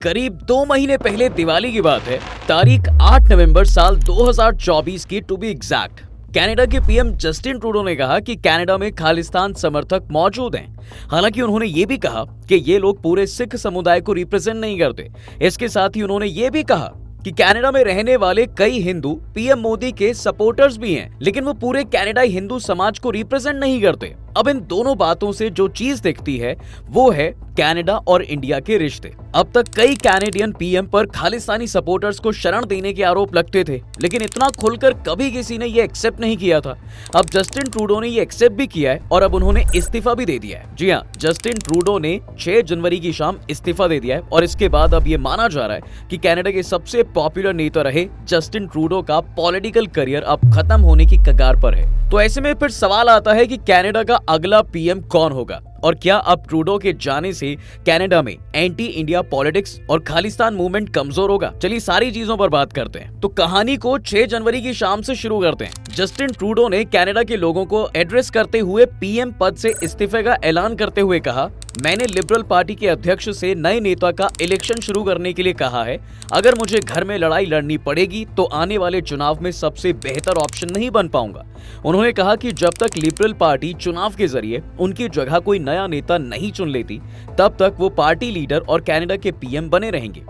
करीब 2 महीने पहले दिवाली की बात है। तारीख 8 नवंबर साल 2024 की टू बी एग्जैक्ट। कनाडा के पीएम जस्टिन ट्रूडो ने कहा कि कनाडा में खालिस्तान समर्थक मौजूद हैं। हालांकि उन्होंने ये भी कहा कि ये लोग पूरे सिख समुदाय को रिप्रेजेंट नहीं करते। इसके साथ ही उन्होंने ये भी कहा कि कनाडा में रहने वाले कई हिंदू पीएम मोदी के सपोर्टर्स भी हैं, लेकिन वो पूरे कनाडाई हिंदू समाज को रिप्रेजेंट नहीं करते। अब इन दोनों बातों से जो चीज दिखती है वो है कनाडा और इंडिया के रिश्ते। अब तक कई कैनेडियन पीएम पर खालिस्तानी सपोर्टर्स को शरण देने के आरोप लगते थे, लेकिन इतना खुलकर कभी किसी ने ये एक्सेप्ट नहीं किया था। अब जस्टिन ट्रूडो ने ये एक्सेप्ट भी किया है और अब उन्होंने इस्तीफा भी दे दिया है। जी हाँ, जस्टिन ट्रूडो ने 6 जनवरी की शाम इस्तीफा दे दिया है और इसके बाद अब ये माना जा रहा है कि कनाडा के सबसे पॉपुलर नेता रहे जस्टिन ट्रूडो का पॉलिटिकल करियर अब खत्म होने की कगार पर है। तो ऐसे में फिर सवाल आता है कि कनाडा का अगला पीएम कौन होगा और क्या अब ट्रूडो के जाने से कनाडा में एंटी इंडिया पॉलिटिक्स और खालिस्तान मूवमेंट कमजोर होगा। चलिए सारी चीजों पर बात करते हैं। तो कहानी को 6 जनवरी की शाम से शुरू करते हैं। जस्टिन ट्रूडो ने कनाडा के लोगों को एड्रेस करते हुए पीएम पद से इस्तीफे का ऐलान करते हुए कहा, मैंने लिबरल पार्टी के अध्यक्ष से नए नेता का इलेक्शन शुरू करने के लिए कहा है। अगर मुझे घर में लड़ाई लड़नी पड़ेगी तो आने वाले चुनाव में सबसे बेहतर ऑप्शन नहीं बन पाऊंगा। उन्होंने कहा कि जब तक लिबरल पार्टी चुनाव के जरिए उनकी जगह कोई नया नेता नहीं चुन लेती, तब तक वो पार्टी लीडर और कनाडा के पीएम बने रहेंगे।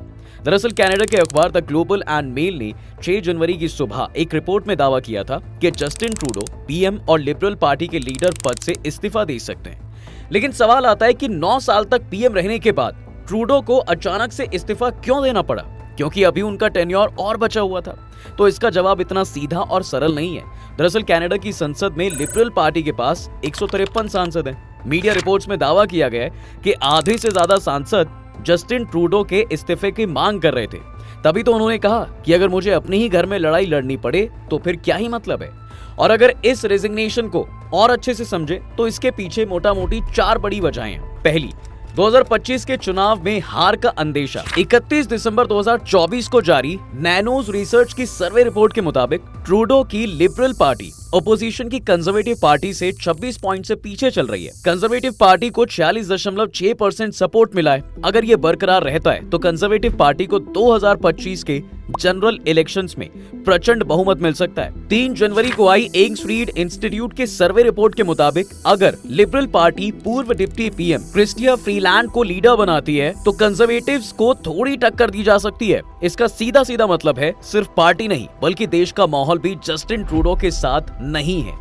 दरअसल कनाडा के अखबार द ग्लोबल एंड मेल ने 6 जनवरी की सुबह एक रिपोर्ट में दावा किया था कि जस्टिन ट्रूडो पीएम और लिबरल पार्टी के लीडर पद से इस्तीफा दे सकते हैं। लेकिन सवाल आता है कि 9 साल तक पीएम रहने के बाद ट्रूडो को अचानक से इस्तीफा क्यों देना पड़ा, क्योंकि अभी उनका टेन्योर और बचा हुआ था। तो इसका जवाब इतना सीधा और सरल नहीं है। दरअसल कनाडा की संसद में लिबरल पार्टी के पास 153 सांसद हैं। मीडिया रिपोर्ट्स में दावा किया गया है कि आधे से ज्यादा सांसद जस्टिन ट्रूडो के इस्तीफे की मांग कर रहे थे। तभी तो उन्होंने कहा कि अगर मुझे अपने ही घर में लड़ाई लड़नी पड़े तो फिर क्या ही मतलब है। और अगर इस रेजिग्नेशन को और अच्छे से समझे तो इसके पीछे मोटा मोटी 4 बड़ी वजहें हैं। पहली, 2025 के चुनाव में हार का अंदेशा। 31 दिसंबर 2024 को जारी नैनोज रिसर्च की सर्वे रिपोर्ट के मुताबिक ट्रूडो की लिबरल पार्टी ओपोजिशन की कंजर्वेटिव पार्टी से 26 पॉइंट से पीछे चल रही है। कंजर्वेटिव पार्टी को 46.6% सपोर्ट मिला है। अगर ये बरकरार रहता है तो कंजर्वेटिव पार्टी को 2025 के जनरल इलेक्शंस में प्रचंड बहुमत मिल सकता है। 3 जनवरी को आई एम्स रीड इंस्टीट्यूट के सर्वे रिपोर्ट के मुताबिक अगर लिबरल पार्टी पूर्व डिप्टी पीएम क्रिस्टिया फ्रीलैंड को लीडर बनाती है तो कंजर्वेटिव्स को थोड़ी टक्कर दी जा सकती है। इसका सीधा सीधा मतलब है सिर्फ पार्टी नहीं बल्कि देश का माहौल भी जस्टिन ट्रूडो के साथ नहीं है।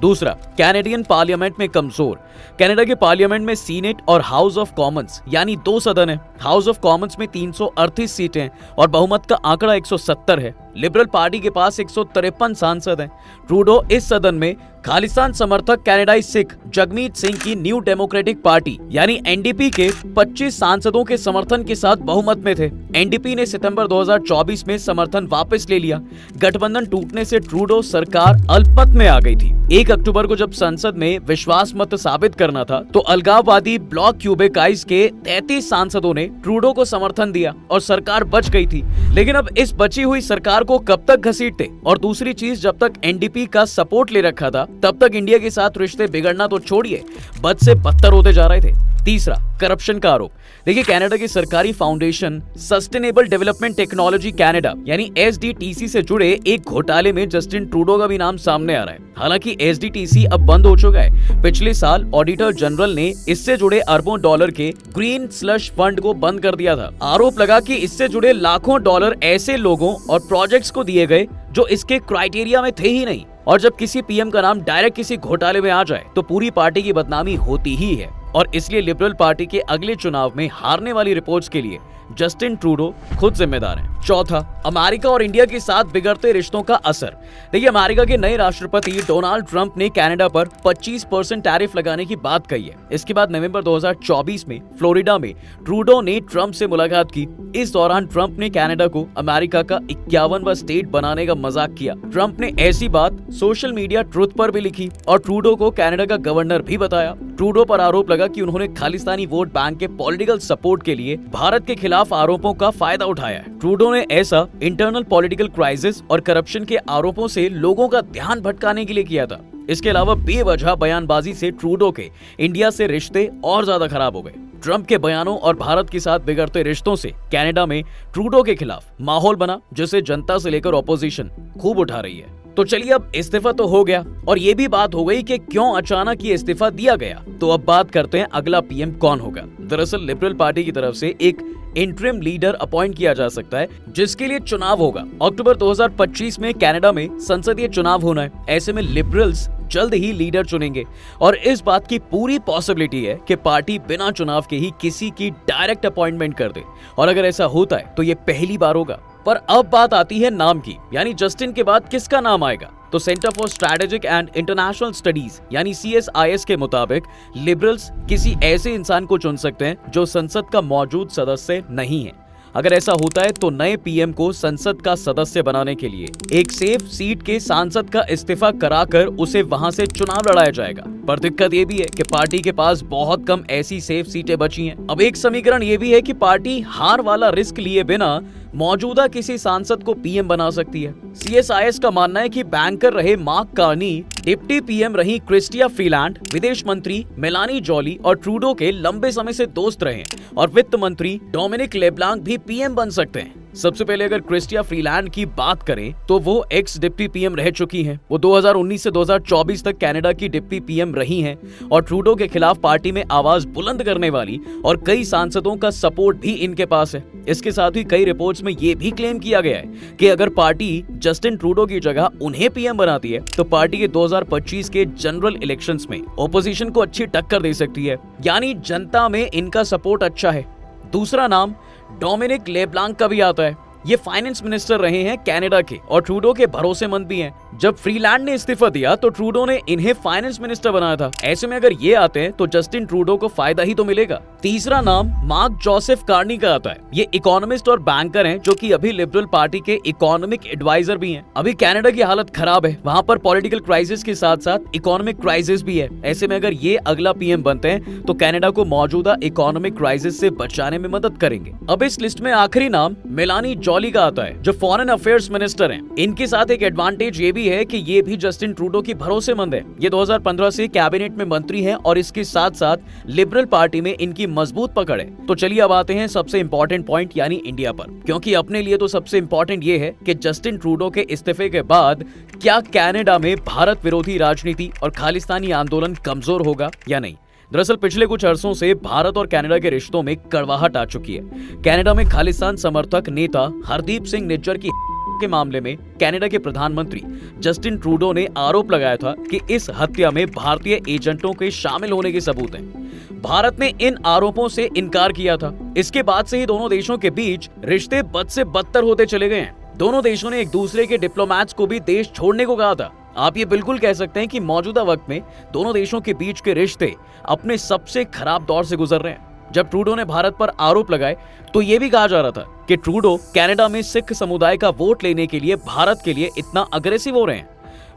दूसरा, कैनेडियन पार्लियामेंट में कमजोर। कनाडा के पार्लियामेंट में सीनेट और हाउस ऑफ कॉमन्स यानी 2 सदन है। हाउस ऑफ कॉमन्स में 338 सीटें हैं और बहुमत का आंकड़ा 170 है। लिबरल पार्टी के पास 153 सांसद हैं। ट्रूडो इस सदन में खालिस्तान समर्थक कनाडाई सिख जगमीत सिंह की न्यू डेमोक्रेटिक पार्टी यानी एनडीपी के 25 सांसदों के समर्थन के साथ बहुमत में थे। एनडीपी ने सितंबर 2024 में समर्थन वापस ले लिया। गठबंधन टूटने से ट्रूडो सरकार अल्पमत में आ गई थी। 1 अक्टूबर को जब संसद में विश्वास मत साबित करना था तो अलगाववादी ब्लॉक क्यूबेकाइज के 33 सांसदों ने ट्रूडो को समर्थन दिया और सरकार बच गई थी। लेकिन अब इस बची हुई सरकार को कब तक घसीटते? और दूसरी चीज, जब तक एनडीपी का सपोर्ट ले रखा था तब तक इंडिया के साथ रिश्ते बिगड़ना तो छोड़िए, बद से बदतर होते जा रहे थे। तीसरा, करप्शन का आरोप। देखिए, कनाडा की सरकारी foundation sustainable development technology Canada यानी एसडीटीसी से जुड़े एक घोटाले में जस्टिन ट्रूडो का भी नाम सामने आ रहा है। हालांकि एसडीटीसी अब बंद हो चुका है। पिछले साल ऑडिटर जनरल ने इससे जुड़े अरबों डॉलर के ग्रीन स्लश फंड को बंद कर दिया था। आरोप लगा कि इससे जुड़े लाखों डॉलर ऐसे लोगों और प्रोजेक्ट्स को दिए गए जो इसके क्राइटेरिया में थे ही नहीं। और जब किसी पीएम का नाम डायरेक्ट किसी घोटाले में आ जाए तो पूरी पार्टी की बदनामी होती ही है। और इसलिए लिबरल पार्टी के अगले चुनाव में हारने वाली रिपोर्ट्स के लिए जस्टिन ट्रूडो खुद जिम्मेदार हैं। चौथा, अमेरिका और इंडिया के साथ बिगड़ते रिश्तों का असर। देखिए, अमेरिका के नए राष्ट्रपति डोनाल्ड ट्रंप ने कनाडा पर 25% टैरिफ लगाने की बात कही है। इसके बाद नवंबर 2024 में फ्लोरिडा में ट्रूडो ने ट्रंप से मुलाकात की। इस दौरान ट्रंप ने कनाडा को अमेरिका का 51वां स्टेट बनाने का मजाक किया। ट्रंप ने ऐसी बात सोशल मीडिया ट्रुथ पर भी लिखी और ट्रूडो को कनाडा का गवर्नर भी बताया। ट्रूडो पर आरोप लगा कि उन्होंने खालिस्तानी वोट बैंक के पॉलिटिकल सपोर्ट के लिए भारत के खिलाफ आरोपों का फायदा उठाया है। ट्रूडो ने ऐसा इंटरनल पॉलिटिकल क्राइसिस और करप्शन के आरोपों से लोगों का ध्यान भटकाने के लिए किया था। इसके अलावा बेवजह बयानबाजी से ट्रूडो के इंडिया से रिश्ते और ज्यादा खराब हो गए। ट्रंप के बयानों और भारत के साथ बिगड़ते रिश्तों से कनाडा में ट्रूडो के खिलाफ माहौल बना, जिसे जनता से लेकर ऑपोजिशन खूब उठा रही है। तो चलिए, अब इस्तीफा तो हो गया और ये भी बात हो गई कि क्यों अचानक ये इस्तीफा दिया गया। तो अब बात करते हैं अगला पीएम कौन होगा। दरअसल लिबरल पार्टी की तरफ से एक इंटरिम लीडर अपॉइंट किया जा सकता है, जिसके लिए चुनाव होगा। अक्टूबर 2025 में कनाडा में संसदीय चुनाव होना है। ऐसे में लिबरल्स जल्द ही लीडर चुनेंगे और इस बात की पूरी पॉसिबिलिटी है कि पार्टी बिना चुनाव के ही किसी की डायरेक्ट अपॉइंटमेंट कर दे। और अगर ऐसा होता है तो ये पहली बार होगा। पर अब बात आती है नाम की, यानी जस्टिन के बाद किसका नाम आएगा। तो centre for strategic and international studies यानी CSIS के मुताबिक लिबरल्स किसी ऐसे इंसान को चुन सकते हैं जो संसद का मौजूद सदस्य नहीं है। अगर ऐसा होता है तो नए पीएम को संसद का सदस्य बनाने के लिए एक सेफ सीट के सांसद का इस्तीफा कराकर उसे वहां से चुनाव लड़ाया जाएगा। पर दिक्कत ये भी है कि पार्टी के पास बहुत कम ऐसी सेफ सीटें बची हैं। अब एक समीकरण ये भी है कि पार्टी हार वाला रिस्क लिए बिना मौजूदा किसी सांसद को पीएम बना सकती है। CSIS का मानना है कि बैंकर रहे मार्क कार्नी, डिप्टी पीएम रही क्रिस्टिया फ्रीलैंड, विदेश मंत्री मेलानी जॉली और ट्रूडो के लंबे समय से दोस्त रहे और वित्त मंत्री डोमिनिक लेब्लांक भी पीएम बन सकते हैं। सबसे पहले अगर क्रिस्टिया फ्रीलैंड की बात करें तो वो एक्स डिप्टी पीएम रह चुकी हैं। वो 2019 से 2024 तक कनाडा की डिप्टी पीएम रही हैं और ट्रूडो के खिलाफ पार्टी में आवाज बुलंद करने वाली और कई सांसदों का सपोर्ट भी इनके पास है। इसके साथ ही कई रिपोर्ट्स में ये भी क्लेम किया गया है कि अगर पार्टी जस्टिन ट्रूडो की जगह उन्हें पीएम बनाती है तो पार्टी के 2025 के जनरल इलेक्शंस में ओपोजिशन को अच्छी टक्कर दे सकती है, यानी जनता में इनका सपोर्ट अच्छा है। दूसरा नाम डोमिनिक लेब्लांक का भी आता है। ये फाइनेंस मिनिस्टर रहे हैं कनाडा के और ट्रूडो के भरोसेमंद भी हैं। जब फ्रीलैंड ने इस्तीफा दिया तो ट्रूडो ने इन्हें फाइनेंस मिनिस्टर बनाया था। ऐसे में अगर ये आते हैं तो जस्टिन ट्रूडो को फायदा ही तो मिलेगा। तीसरा नाम मार्क जोसेफ कार्नी का आता है। ये इकोनॉमिस्ट और बैंकर हैं जो कि अभी लिबरल पार्टी के इकोनॉमिक एडवाइजर भी हैं। अभी कनाडा की हालत खराब है, वहां पर पॉलिटिकल क्राइसिस के साथ साथ इकोनॉमिक क्राइसिस भी है। ऐसे में अगर ये अगला पीएम बनते हैं तो कनाडा को मौजूदा इकोनॉमिक क्राइसिस से बचाने में मदद करेंगे। अब इस लिस्ट में आखिरी नाम मेलानी जॉली का आता है, जो फॉरेन अफेयर्स मिनिस्टर हैं। इनके साथ एक एडवांटेज ये भी है कि ये भी जस्टिन ट्रूडो की भरोसेमंद है। ये 2015 से कैबिनेट में मंत्री हैं और इसके साथ साथ लिबरल पार्टी में इनकी मजबूत पकड़ है। तो चलिए अब आते हैं सबसे इंपॉर्टेंट पॉइंट यानी इंडिया पर, क्योंकि अपने लिए तो सबसे इंपॉर्टेंट ये है कि जस्टिन ट्रूडो के इस्तीफे के बाद क्या कनाडा में भारत विरोधी राजनीति और खालिस्तानी आंदोलन कमजोर होगा या नहीं। दरअसल पिछले कुछ अरसों से भारत और कनाडा के रिश्तों में कड़वाहट आ चुकी है। कनाडा में खालिस्तान समर्थक नेता हरदीप सिंह निज्जर की के मामले में कनाडा के प्रधानमंत्री जस्टिन ट्रूडो ने आरोप लगाया था कि इस हत्या में भारतीय एजेंटों के शामिल होने के सबूत हैं। भारत ने इन आरोपों से इनकार किया था। इसके बाद से ही दोनों देशों के बीच रिश्ते बद से बदतर होते चले गए हैं। दोनों देशों ने एक दूसरे के डिप्लोमैट्स को भी देश छोड़ने को कहा था। आप ये बिल्कुल कह सकते हैं कि मौजूदा वक्त में दोनों देशों के बीच के रिश्ते अपने सबसे खराब दौर से गुजर रहे हैं। जब ट्रूडो ने भारत पर आरोप लगाए तो ये भी कहा जा रहा था कि ट्रूडो कनाडा में सिख समुदाय का वोट लेने के लिए भारत के लिए इतना अग्रेसिव हो रहे हैं।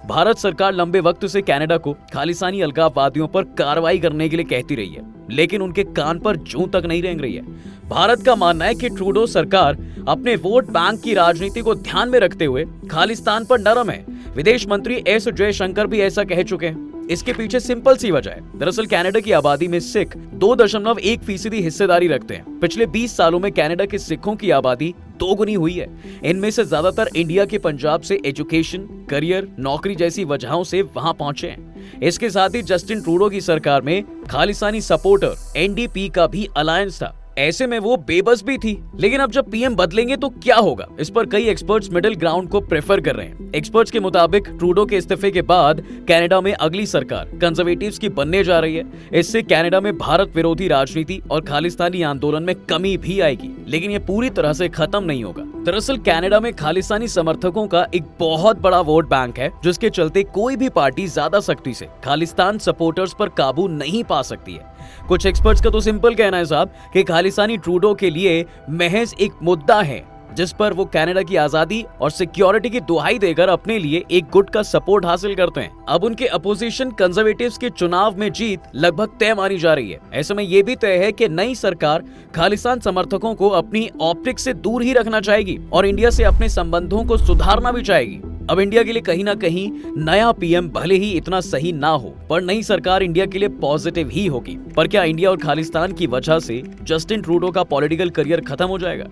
भारत सरकार लंबे वक्त से कनाडा को खालिस्तानी अलगाववादियों पर कार्रवाई करने के लिए कहती रही है, लेकिन उनके कान पर जूं तक नहीं रेंग रही है। भारत का मानना है कि ट्रूडो सरकार अपने वोट बैंक की राजनीति को ध्यान में रखते हुए खालिस्तान पर नरम है। विदेश मंत्री एस जयशंकर भी ऐसा कह चुके हैं। इसके पीछे सिंपल सी वजह है। दरअसल कनाडा की आबादी में सिख 2.1% हिस्सेदारी रखते हैं। पिछले 20 सालों में कनाडा के सिखों की आबादी दोगुनी हुई है। इनमें से ज्यादातर इंडिया के पंजाब से एजुकेशन, करियर, नौकरी जैसी वजहों से वहां पहुंचे हैं। इसके साथ ही जस्टिन ट्रूडो की सरकार में खालिस्तानी सपोर्टर NDP का भी अलायंस था। ऐसे में वो बेबस भी थी। लेकिन अब जब पीएम बदलेंगे तो क्या होगा, इस पर कई एक्सपर्ट्स मिडिल ग्राउंड को प्रेफर कर रहे हैं। एक्सपर्ट्स के मुताबिक ट्रूडो के इस्तीफे के बाद कनाडा में अगली सरकार कंजर्वेटिव्स की बनने जा रही है। इससे कनाडा में भारत विरोधी राजनीति और खालिस्तानी आंदोलन में कमी भी आएगी, लेकिन ये पूरी तरह से खत्म नहीं होगा। दरअसल कनाडा में खालिस्तानी समर्थकों का एक बहुत बड़ा वोट बैंक है, जिसके चलते कोई भी पार्टी ज्यादा सख्ती से खालिस्तान सपोर्टर्स पर काबू नहीं पा सकती है। कुछ एक्सपर्ट्स का तो सिंपल कहना है साहब कि खालिस्तानी ट्रूडो के लिए महज एक मुद्दा है जिस पर वो कनाडा की आजादी और सिक्योरिटी की दुहाई देकर अपने लिए एक गुट का सपोर्ट हासिल करते हैं। अब उनके अपोजिशन कंजर्वेटिव्स के चुनाव में जीत लगभग तय मानी जा रही है। ऐसे में ये भी तय है कि नई सरकार खालिस्तान समर्थकों को अपनी ऑप्टिक्स से दूर ही रखना चाहेगी और इंडिया से अपने संबंधों को सुधारना भी चाहेगी। अब इंडिया के लिए कहीं ना कहीं नया पीएम भले ही इतना सही ना हो, पर नई सरकार इंडिया के लिए पॉजिटिव ही होगी। पर क्या इंडिया और खालिस्तान की वजह से जस्टिन ट्रूडो का पॉलिटिकल करियर खत्म हो जाएगा?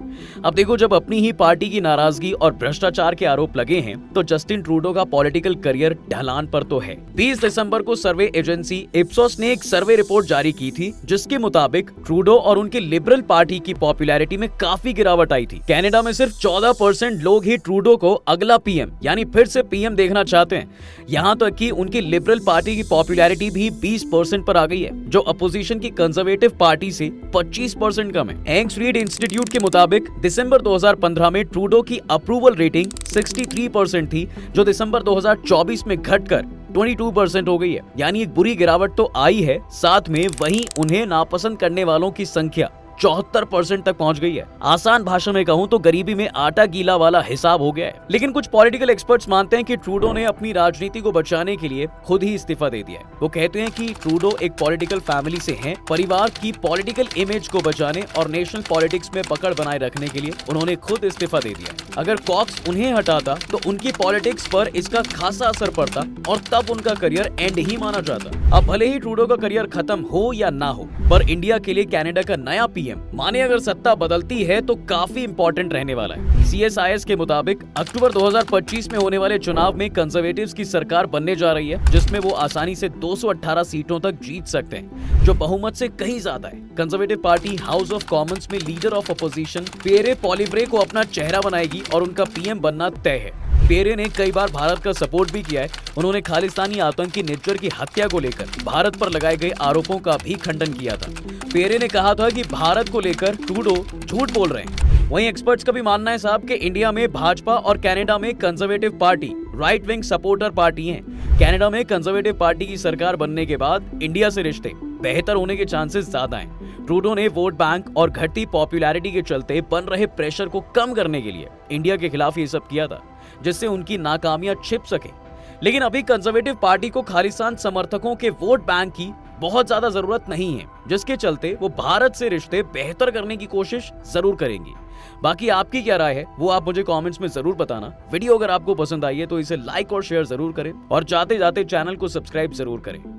अब देखो, जब अपनी ही पार्टी की नाराजगी और भ्रष्टाचार के आरोप लगे हैं तो जस्टिन ट्रूडो का पॉलिटिकल करियर ढलान पर तो है। 20 दिसंबर को सर्वे एजेंसी इप्सोस ने एक सर्वे रिपोर्ट जारी की थी, जिसके मुताबिक ट्रूडो और उनके लिबरल पार्टी की पॉपुलैरिटी में काफी गिरावट आई थी। कनाडा में सिर्फ 14% लोग ही ट्रूडो को अगला पीएम यानी फिर से पीएम देखना चाहते हैं। यहाँ तक कि उनकी लिबरल पार्टी की पॉपुलैरिटी भी 20% पर आ गई है, जो अपोजिशन की कंजर्वेटिव पार्टी से 25% कम है। एंग्स रीड इंस्टीट्यूट के मुताबिक दिसंबर 2015 में ट्रूडो की अप्रूवल रेटिंग 63% थी, जो दिसंबर 2024 में घटकर 22% हो गई है। यानी एक बुरी गिरावट तो आई है, साथ में वहीं उन्हें नापसंद करने वालों की संख्या 74% तक पहुंच गई है। आसान भाषा में कहूं तो गरीबी में आटा गीला वाला हिसाब हो गया है। लेकिन कुछ पॉलिटिकल एक्सपर्ट्स मानते हैं कि ट्रूडो ने अपनी राजनीति को बचाने के लिए खुद ही इस्तीफा दे दिया है। वो कहते हैं कि ट्रूडो एक पॉलिटिकल फैमिली से हैं, परिवार की पॉलिटिकल इमेज को बचाने और नेशनल पॉलिटिक्स में पकड़ बनाए रखने के लिए उन्होंने खुद इस्तीफा दे दिया। अगर कॉक्स उन्हें हटाता तो उनकी पॉलिटिक्स पर इसका खासा असर पड़ता और तब उनका करियर एंड ही माना जाता। अब भले ही ट्रूडो का करियर खत्म हो या ना हो, पर इंडिया के लिए कनाडा का नया पीएम माने अगर सत्ता बदलती है तो काफी इंपॉर्टेंट रहने वाला है। CSIS के मुताबिक अक्टूबर 2025 में होने वाले चुनाव में कंजर्वेटिव्स की सरकार बनने जा रही है, जिसमें वो आसानी से 218 सीटों तक जीत सकते हैं, जो बहुमत से कहीं ज्यादा है। Conservative party house of Commons में लीडर ऑफ अपोजिशन पियरे पॉलिवरे को अपना चेहरा बनाएगी और उनका पीएम बनना तय है। पियरे ने कई बार भारत का सपोर्ट भी किया है। उन्होंने खालिस्तानी आतंकी निज्जर की हत्या को लेकर भारत पर लगाए गए आरोपों का भी खंडन किया था। पियरे ने कहा था कि भारत को लेकर ट्रूडो झूठ बोल रहे हैं। वहीं एक्सपर्ट्स का भी मानना है साहब कि इंडिया में भाजपा और कनाडा में conservative party right wing supporter party हैं। कनाडा में कंजर्वेटिव पार्टी की सरकार बनने के बाद इंडिया से रिश्ते बेहतर होने के चांसेस ज्यादा हैं। ट्रूडो ने वोट बैंक और घटती पॉपुलैरिटी के चलते बन रहे प्रेशर को कम करने के लिए इंडिया के खिलाफ ये सब किया था, जिससे उनकी नाकामियां छिप सके। लेकिन अभी कंजर्वेटिव पार्टी को खालिस्तान समर्थकों के वोट बैंक की बहुत ज्यादा जरूरत नहीं है, जिसके चलते वो भारत से रिश्ते बेहतर करने की कोशिश जरूर करेंगी। बाकी आपकी क्या राय है वो आप मुझे कमेंट्स में जरूर बताना। वीडियो अगर आपको पसंद आई है तो इसे लाइक और शेयर जरूर करें और जाते जाते चैनल को सब्सक्राइब जरूर करें।